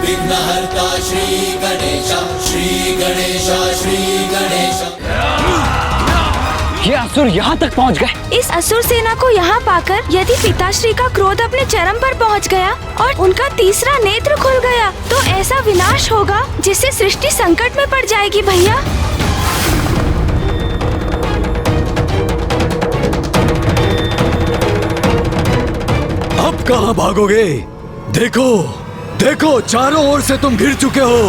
विघ्नहर्ता श्री गणेश, श्री गणेश, श्री गणेश। ये असुर यहाँ तक पहुँच गए। इस असुर सेना को यहाँ पाकर यदि पिताश्री का क्रोध अपने चरम पर पहुँच गया और उनका तीसरा नेत्र खुल गया तो ऐसा विनाश होगा जिससे सृष्टि संकट में पड़ जाएगी भैया। अब कहाँ भागोगे? देखो देखो, चारों ओर से तुम घिर चुके हो।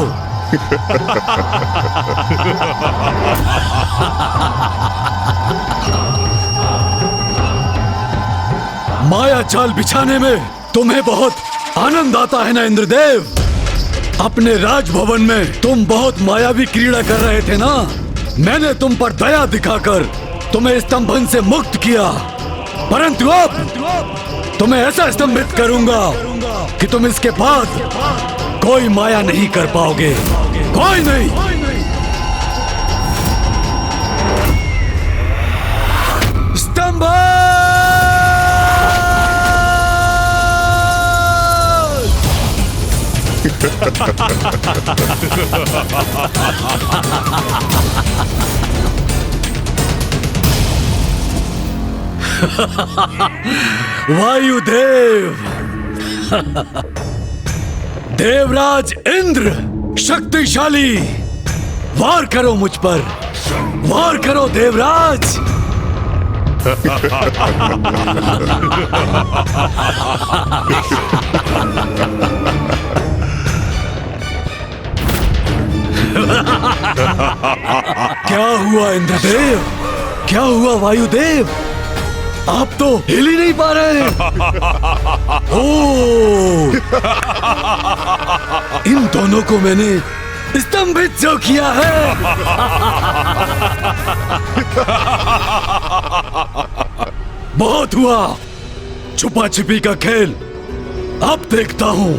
माया जाल बिछाने में तुम्हें बहुत आनंद आता है ना इंद्रदेव? अपने राजभवन में तुम बहुत मायावी क्रीड़ा कर रहे थे ना? मैंने तुम पर दया दिखाकर तुम्हें स्तंभन से मुक्त किया, परंतु अब तुम्हें ऐसा स्तंभित करूंगा कि तुम इसके बाद कोई माया नहीं कर पाओगे, कोई नहीं। स्तंभन! वायुदेव, देवराज इंद्र शक्तिशाली, वार करो मुझ पर, वार करो देवराज। क्या हुआ इंद्रदेव? क्या हुआ वायुदेव? आप तो हिल ही नहीं पा रहे हैं। ओह! इन दोनों को मैंने स्तंभित जो किया है। बहुत हुआ छुपा छिपी का खेल। अब देखता हूँ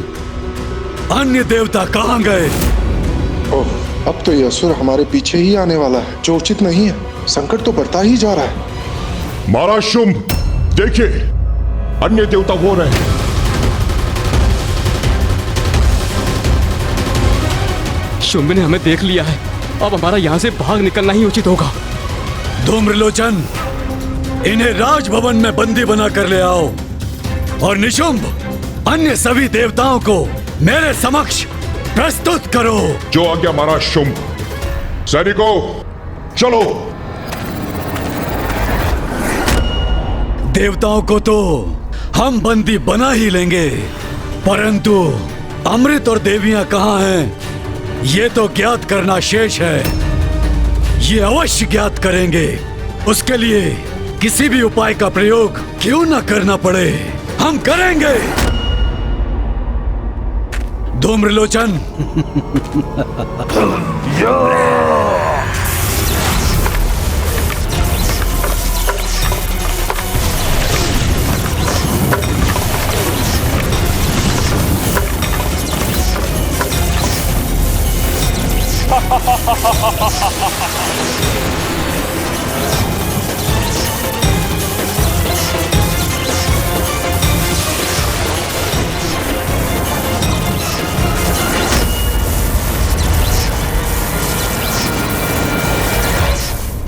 अन्य देवता कहाँ गए। ओह, अब तो ये असुर हमारे पीछे ही आने वाला है, जो उचित नहीं है। संकट तो बढ़ता ही जा रहा है। महाराज शुंभ, देखिए, अन्य देवता वो रहे। शुंभ ने हमें देख लिया है, अब हमारा यहाँ से भाग निकलना ही उचित होगा। धूम्रलोचन, इन्हें राजभवन में बंदी बना कर ले आओ और निशुंभ अन्य सभी देवताओं को मेरे समक्ष प्रस्तुत करो। जो आज्ञा महाराज शुंभ। सैनिकों, चलो। देवताओं को तो हम बंदी बना ही लेंगे, परंतु अमृत और देवियां कहाँ हैं, ये तो ज्ञात करना शेष है। ये अवश्य ज्ञात करेंगे। उसके लिए किसी भी उपाय का प्रयोग क्यों न करना पड़े, हम करेंगे। धूम्रलोचन,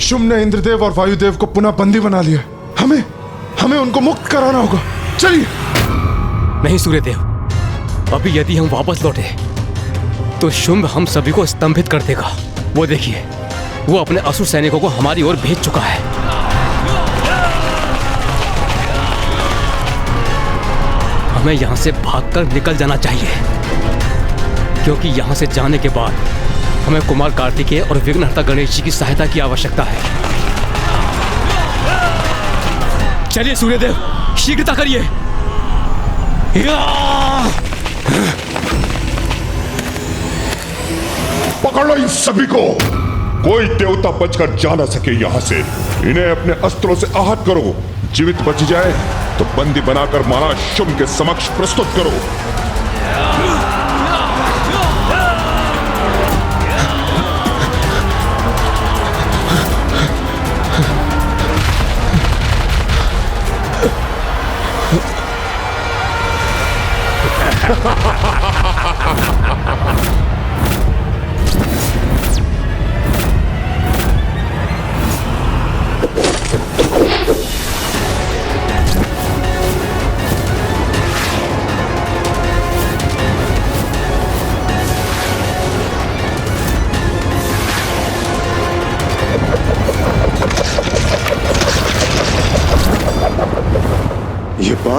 शुंभ ने इंद्रदेव और वायुदेव को पुनः बंदी बना लिया। हमें उनको मुक्त कराना होगा। चलिए। नहीं सूर्यदेव, अभी यदि हम वापस लौटे तो शुंभ हम सभी को स्तंभित कर देगा। वो देखिए, वो अपने असुर सैनिकों को हमारी ओर भेज चुका है। हमें यहाँ से भागकर निकल जाना चाहिए, क्योंकि यहाँ से जाने के बाद हमें कुमार कार्तिकेय और विघ्नहर्ता गणेश जी की सहायता की आवश्यकता है। चलिए सूर्यदेव, शीघ्रता करिए। पकड़ लो इन सभी को। कोई देवता बचकर जा ना सके यहाँ से। इन्हें अपने अस्त्रों से आहत करो। जीवित बच जाए तो बंदी बनाकर महाराज शुंभ के समक्ष प्रस्तुत करो।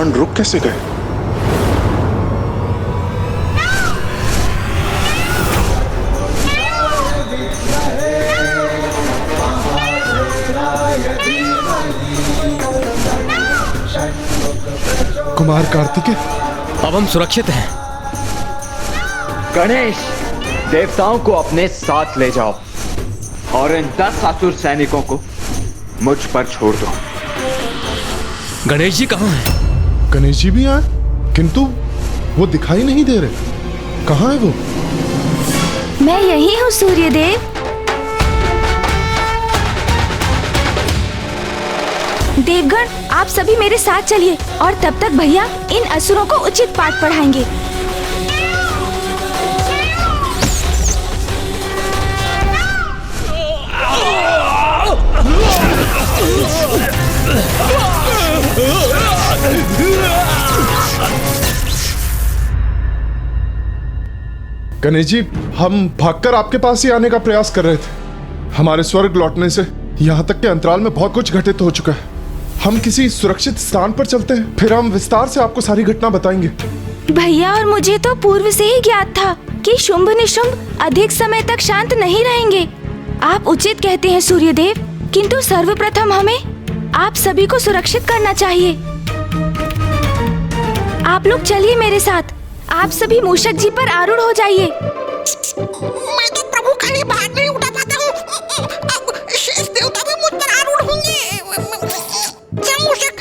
प्राण रुक कैसे गए? कुमार कार्तिकेय, अब हम सुरक्षित हैं। गणेश, देवताओं को अपने साथ ले जाओ और इन 10 असुर सैनिकों को मुझ पर छोड़ दो। गणेश जी कहाँ हैं? गणेश जी भी आए, किंतु वो दिखाई नहीं दे रहे। कहाँ है वो? मैं यही हूँ सूर्यदेव। देवगण, आप सभी मेरे साथ चलिए और तब तक भैया इन असुरों को उचित पाठ पढ़ाएंगे। गणेश जी, हम भागकर आपके पास ही आने का प्रयास कर रहे थे। हमारे स्वर्ग लौटने से यहाँ तक के अंतराल में बहुत कुछ घटित हो चुका है। हम किसी सुरक्षित स्थान पर चलते हैं, फिर हम विस्तार से आपको सारी घटना बताएंगे। भैया और मुझे तो पूर्व से ही ज्ञात था कि शुंभ निशुंभ अधिक समय तक शांत नहीं रहेंगे। आप उचित कहते हैं सूर्यदेव, किंतु सर्वप्रथम हमें आप सभी को सुरक्षित करना चाहिए। आप लोग चलिए मेरे साथ। आप सभी मूषक जी पर आरूढ़ हो जाइए। मैं तो प्रभु खाली भार नहीं उठा पाता हूँ, अब शेष देवता भी मुझ पर आरूढ़ होंगे। मूषक,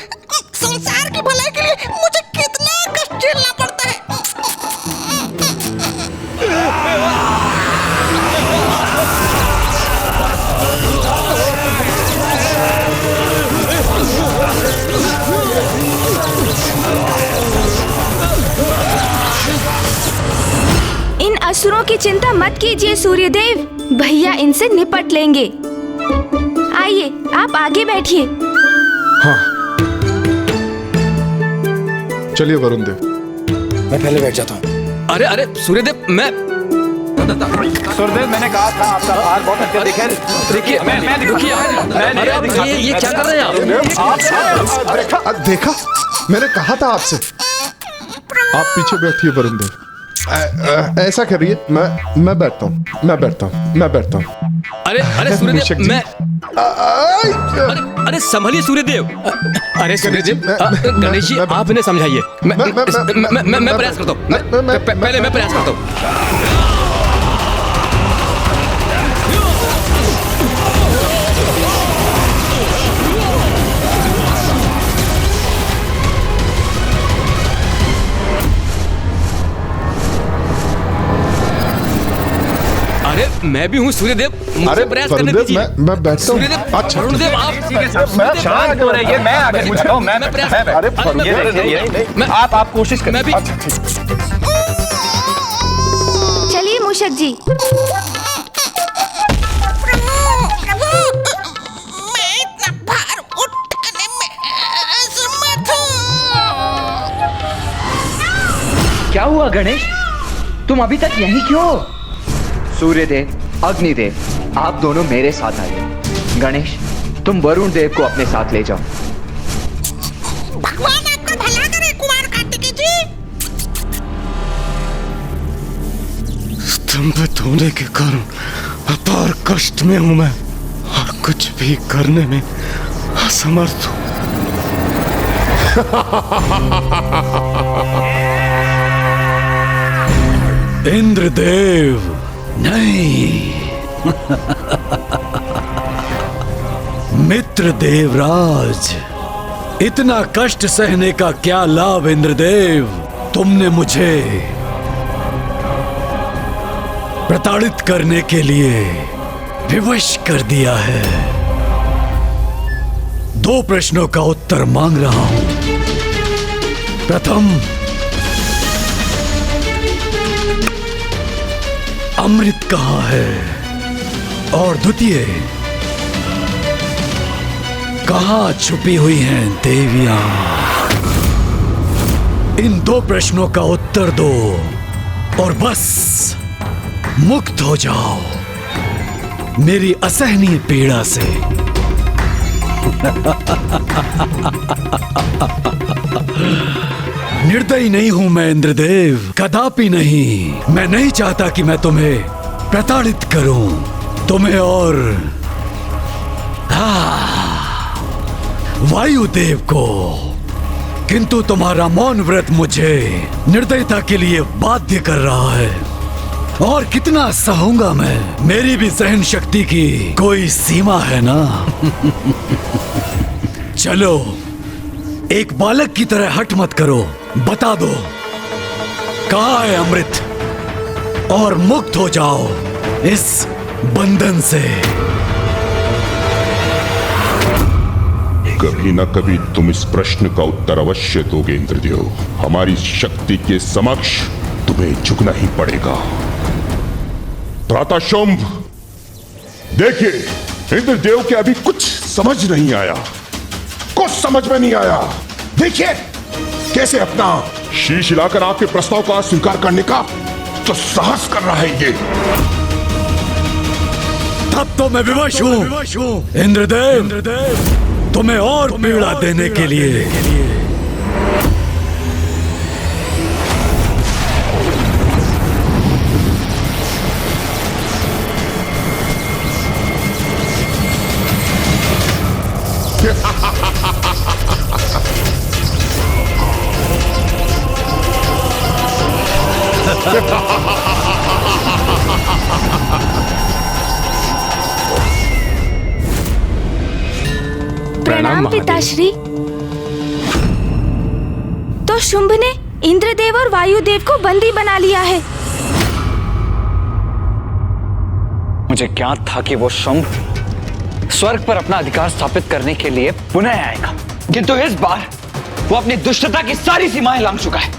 संसार की भलाई के लिए मुझे कितना कष्ट झेलना पड़ता है। इन असुरों की चिंता मत कीजिए सूर्यदेव, भैया इनसे निपट लेंगे। आइए, आप आगे बैठिए। हाँ, चलिए वरुण देव। मैं पहले बैठ जाता हूँ। अरे अरे सूर्यदेव, मैं सूर्यदेव, मैंने कहा था आपका भार बहुत अत्यधिक है। देखिए, ये क्या कर रहे हैं आप? देखा, मैंने कहा था आपसे। आप पीछे बैठिए वरुण देव। ऐसा करिए, मैं बैठता हूँ। अरे अरे सूर्यदेव, मैं अरे संभलिए सूर्यदेव। अरे सूर्यदेव, गणेश जी आप इन्हें समझाइए। मैं प्रयास करता हूँ। पहले मैं प्रयास करता हूँ। अरे मैं भी हूँ सूर्यदेव, मुझे प्रयास करने दीजिए। मैं बैठता हूँ। अच्छा वरुणदेव, आप शांत हो रहिए, मैं आगे पूछता हूँ। मैं प्रयास। अरे आप कोशिश करें। मैं भी। चलिए मूषक जी। मैं इतना भार उठाने में असमर्थ हूँ। क्या हुआ गणेश, तुम अभी तक यहीं क्यों? सूर्यदेव, अग्निदेव, आप दोनों मेरे साथ आइए। गणेश, तुम वरुण देव को अपने साथ ले जाओ। भगवान आपका भला करे कुमार कार्तिकेय जी। स्तंभित होने के कारण अपार कष्ट में हूं मैं और कुछ भी करने में असमर्थ हूं। इंद्रदेव नहीं, मित्र देवराज, इतना कष्ट सहने का क्या लाभ इंद्रदेव? तुमने मुझे प्रताड़ित करने के लिए विवश कर दिया है। 2 प्रश्नों का उत्तर मांग रहा हूं। प्रथम, अमृत कहाँ है? और द्वितीय, कहाँ छुपी हुई हैं देवियां? इन 2 प्रश्नों का उत्तर दो और बस मुक्त हो जाओ मेरी असहनीय पीड़ा से। निर्दयी नहीं हूं मैं इंद्रदेव, कदापि नहीं। मैं नहीं चाहता कि मैं तुम्हें प्रताड़ित करूं, तुम्हें और वायुदेव को। किंतु तुम्हारा मौन व्रत मुझे निर्दयता के लिए बाध्य कर रहा है। और कितना सहूंगा मैं, मेरी भी सहन शक्ति की कोई सीमा है ना। चलो, एक बालक की तरह हट मत करो, बता दो कहाँ है अमृत, और मुक्त हो जाओ इस बंधन से। कभी न कभी तुम इस प्रश्न का उत्तर अवश्य दोगे इंद्रदेव। हमारी शक्ति के समक्ष तुम्हें झुकना ही पड़ेगा। भ्राता शुंभ, देखिए इंद्रदेव के अभी कुछ समझ नहीं आया, कुछ समझ में नहीं आया। देखिए कैसे अपना शीश हिलाकर आपके प्रस्ताव का स्वीकार करने का तो साहस कर रहा है ये। तब तो मैं विवश हूँ इंद्रदेव, तुम्हें और पीड़ा देने के लिए। प्रणाम पिताश्री। तो शुंभ ने इंद्रदेव और वायुदेव को बंदी बना लिया है। मुझे ज्ञात था कि वो शुंभ स्वर्ग पर अपना अधिकार स्थापित करने के लिए पुनः आएगा, किंतु इस बार वो अपनी दुष्टता की सारी सीमाएं लांघ चुका है।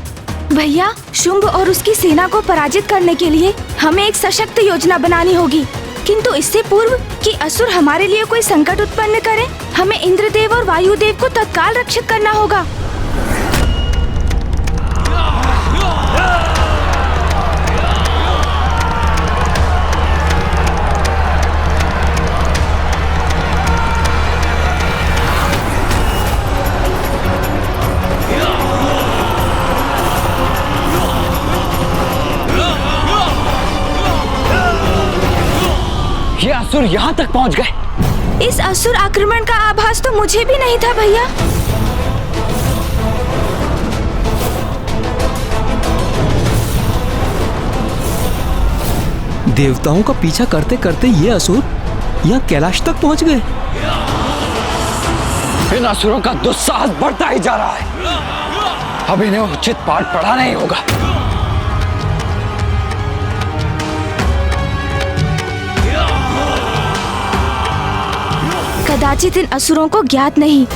भैया, शुंभ और उसकी सेना को पराजित करने के लिए हमें एक सशक्त योजना बनानी होगी, किंतु इससे पूर्व कि असुर हमारे लिए कोई संकट उत्पन्न करे, हमें इंद्रदेव और वायुदेव को तत्काल रक्षित करना होगा। ये असुर यहाँ तक पहुँच गए। इस असुर आक्रमण का आभास तो मुझे भी नहीं था भैया। देवताओं का पीछा करते करते ये असुर यहाँ कैलाश तक पहुँच गए। इन असुरों का दुस्साहस बढ़ता ही जा रहा है। अब इन्हें उचित पाठ पढ़ाना ही होगा। कदाचित इन असुरों को ज्ञात नहीं,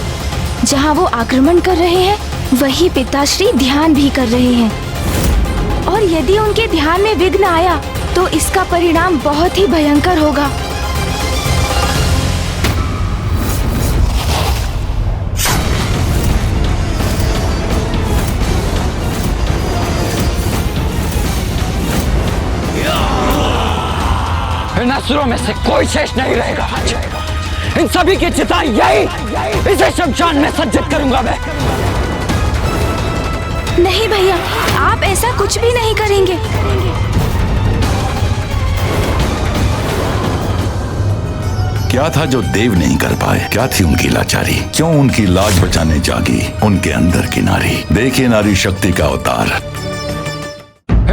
जहाँ वो आक्रमण कर रहे हैं वही पिताश्री ध्यान भी कर रहे हैं, और यदि उनके ध्यान में विघ्न आया तो इसका परिणाम बहुत ही भयंकर होगा। इन असुरों में से कोई शेष नहीं रहेगा। इन सभी की चिता यही, इसे शमशान में सज्जित करूंगा मैं। नहीं भैया, आप ऐसा कुछ भी नहीं करेंगे। क्या था जो देव नहीं कर पाए? क्या थी उनकी लाचारी? क्यों उनकी लाज बचाने जागी उनके अंदर की नारी? देखिए नारी शक्ति का अवतार।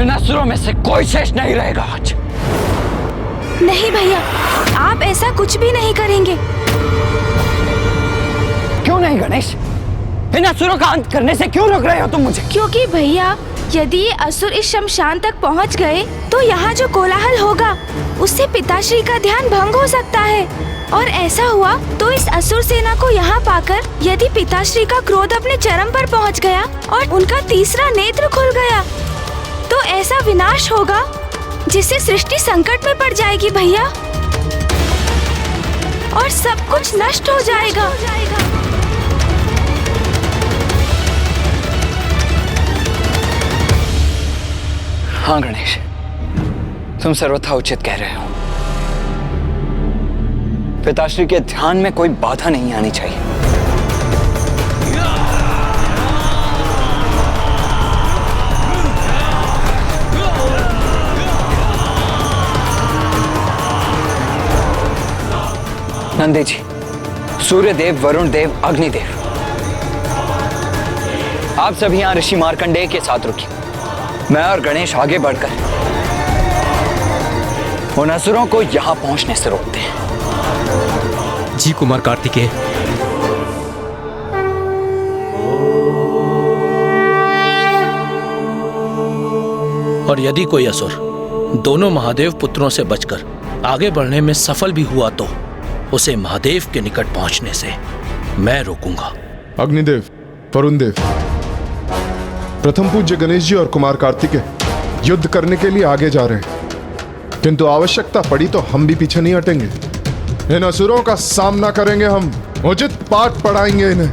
इन असुरों में से कोई शेष नहीं रहेगा आज। नहीं भैया, आप ऐसा कुछ भी नहीं करेंगे। क्यों नहीं गणेश? इन असुरों का अंत करने से क्यों रोक रहे हो तुम मुझे? क्योंकि भैया, यदि ये असुर इस शमशान तक पहुंच गए तो यहाँ जो कोलाहल होगा उससे पिताश्री का ध्यान भंग हो सकता है, और ऐसा हुआ तो इस असुर सेना को यहाँ पाकर यदि पिताश्री का क्रोध अपने चरम पर पहुँच गया और उनका तीसरा नेत्र खुल गया तो ऐसा विनाश होगा जिससे सृष्टि संकट में पड़ जाएगी भैया, और सब कुछ नष्ट हो जाएगा। हाँ गणेश, तुम सर्वथा उचित कह रहे हो। पिताश्री के ध्यान में कोई बाधा नहीं आनी चाहिए। नंदी जी, सूर्य देव, वरुण देव, अग्निदेव, आप सब यहाँ ऋषि मार्कंडेय के साथ रुकिए। मैं और गणेश आगे बढ़कर उन असुरों को यहाँ पहुंचने से रोकते हैं। जी कुमार कार्तिकेय। और यदि कोई असुर दोनों महादेव पुत्रों से बचकर आगे बढ़ने में सफल भी हुआ तो उसे महादेव के निकट पहुंचने से मैं रोकूंगा। अग्निदेव, वरुण देव, प्रथम पूज्य गणेश जी और कुमार कार्तिकेय युद्ध करने के लिए आगे जा रहे हैं, किंतु आवश्यकता पड़ी तो हम भी पीछे नहीं हटेंगे। इन असुरों का सामना करेंगे हम, उचित पाठ पढ़ाएंगे इन्हें।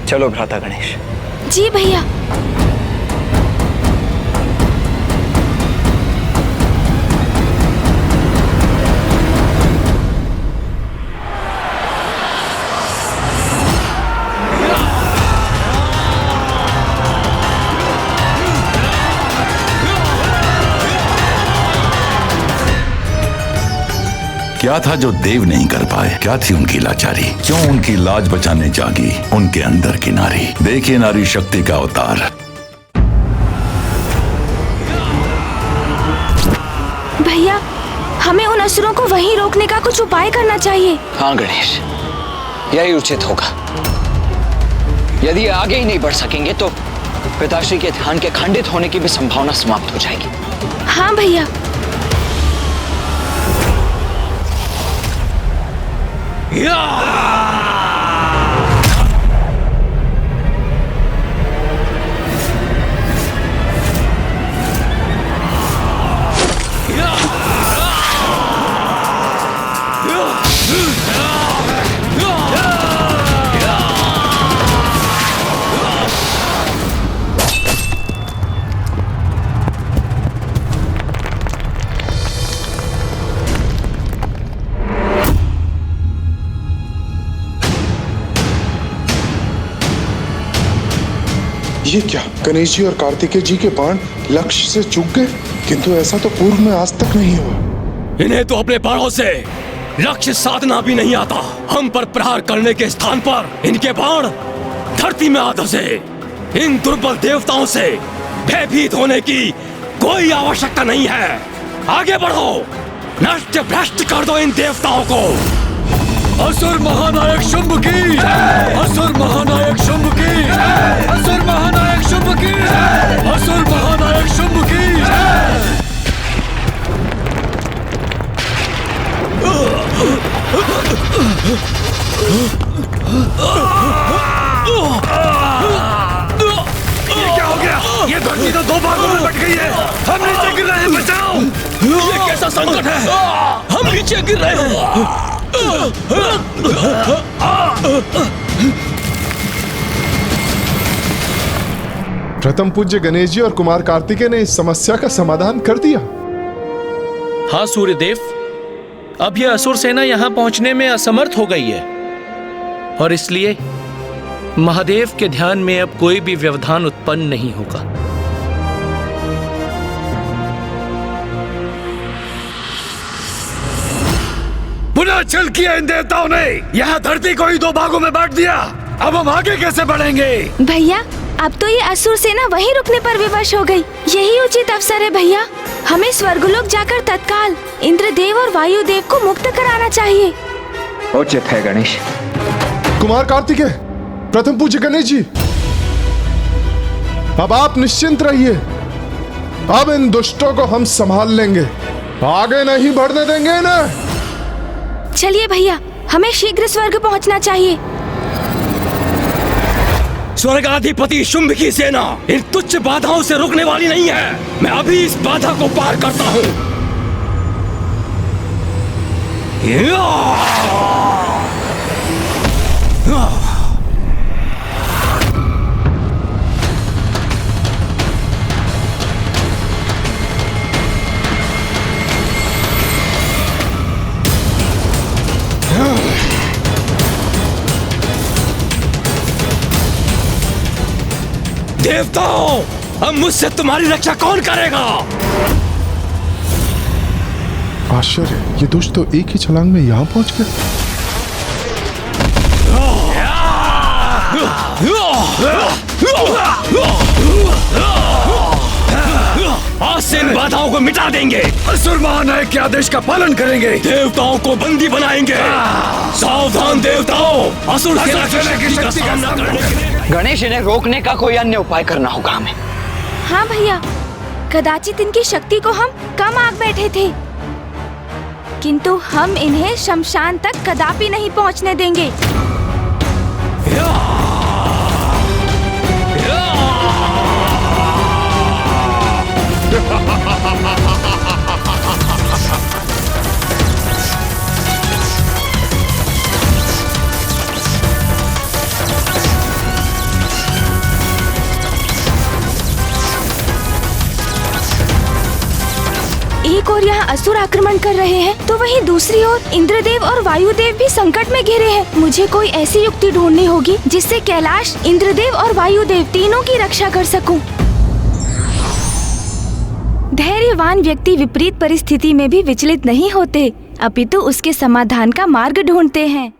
चलो भ्राता गणेश। जी भैया। क्या था जो देव नहीं कर पाए? क्या थी उनकी लाचारी? क्यों उनकी लाज बचाने जागी उनके अंदर की नारी? देखिए नारी शक्ति का अवतार। भैया, हमें उन असुरों को वहीं रोकने का कुछ उपाय करना चाहिए। हाँ गणेश, यही उचित होगा। यदि आगे ही नहीं बढ़ सकेंगे तो पिताश्री के ध्यान के खंडित होने की भी संभावना समाप्त हो जाएगी। हाँ भैया। ये क्या, गणेश जी और कार्तिकेय जी के बाण लक्ष्य से चूक गए? किंतु ऐसा तो पूर्व में आज तक नहीं हुआ। इन्हें तो अपने बाणों से लक्ष्य साधना भी नहीं आता। हम पर प्रहार करने के स्थान पर इनके बाण धरती में आ धसे। इन दुर्बल देवताओं से भयभीत होने की कोई आवश्यकता नहीं है। आगे बढ़ो, नष्ट भ्रष्ट कर दो इन देवताओं को। असुर महानायक शुंभ की, असुर महानायक शुंभ की, असुर महानायक शुंभ की, असुर महानायक शुंभ की। ये क्या हो गया? ये धरती तो दो भागों में बट गई है। हम नीचे गिर रहे हैं, बचाओ। ये कैसा संकट है? हम नीचे गिर रहे हैं। प्रथम पूज्य गणेश जी और कुमार कार्तिकेय ने इस समस्या का समाधान कर दिया। हाँ सूर्यदेव, अब यह असुर सेना यहां पहुंचने में असमर्थ हो गई है और इसलिए महादेव के ध्यान में अब कोई भी व्यवधान उत्पन्न नहीं होगा। पुनः छल किया इन देवताओं ने। यहाँ धरती को ही दो भागों में बांट दिया। अब हम आगे कैसे बढ़ेंगे? भैया, अब तो ये असुर सेना वहीं रुकने पर विवश हो गई। यही उचित अवसर है भैया। हमें स्वर्गलोक जाकर तत्काल इंद्रदेव और वायुदेव को मुक्त कराना चाहिए। उचित है गणेश। कुमार कार्तिकेय, प्रथम पूज्य गणेश जी, अब आप निश्चिंत रहिए। अब इन दुष्टों को हम संभाल लेंगे, आगे नहीं बढ़ने देंगे ना। चलिए भैया, हमें शीघ्र स्वर्ग पहुंचना चाहिए। स्वर्गाधिपति शुंभ की सेना इन तुच्छ बाधाओं से रुकने वाली नहीं है। मैं अभी इस बाधा को पार करता हूँ। देवताओं, अब मुझसे तुम्हारी रक्षा कौन करेगा? आश्चर्य, ये दुष्ट तो एक ही छलांग में यहाँ पहुंच गए। आज से इन बाधाओं को मिटा देंगे। असुर महानायक के आदेश का पालन करेंगे। देवताओं को बंदी बनाएंगे। सावधान देवताओं, असुर सेना की शक्ति का सामना करने के लिए गणेश, इन्हें रोकने का कोई अन्य उपाय करना होगा हमें। हाँ भैया, कदाचित इनकी शक्ति को हम कम आंक बैठे थे, किंतु हम इन्हें शमशान तक कदापि नहीं पहुंचने देंगे। एक और यहाँ असुर आक्रमण कर रहे हैं, तो वहीं दूसरी ओर इंद्रदेव और वायुदेव भी संकट में घिरे हैं। मुझे कोई ऐसी युक्ति ढूंढनी होगी जिससे कैलाश, इंद्रदेव और वायुदेव तीनों की रक्षा कर सकूं। धैर्यवान व्यक्ति विपरीत परिस्थिति में भी विचलित नहीं होते, अपितु उसके समाधान का मार्ग ढूंढते हैं।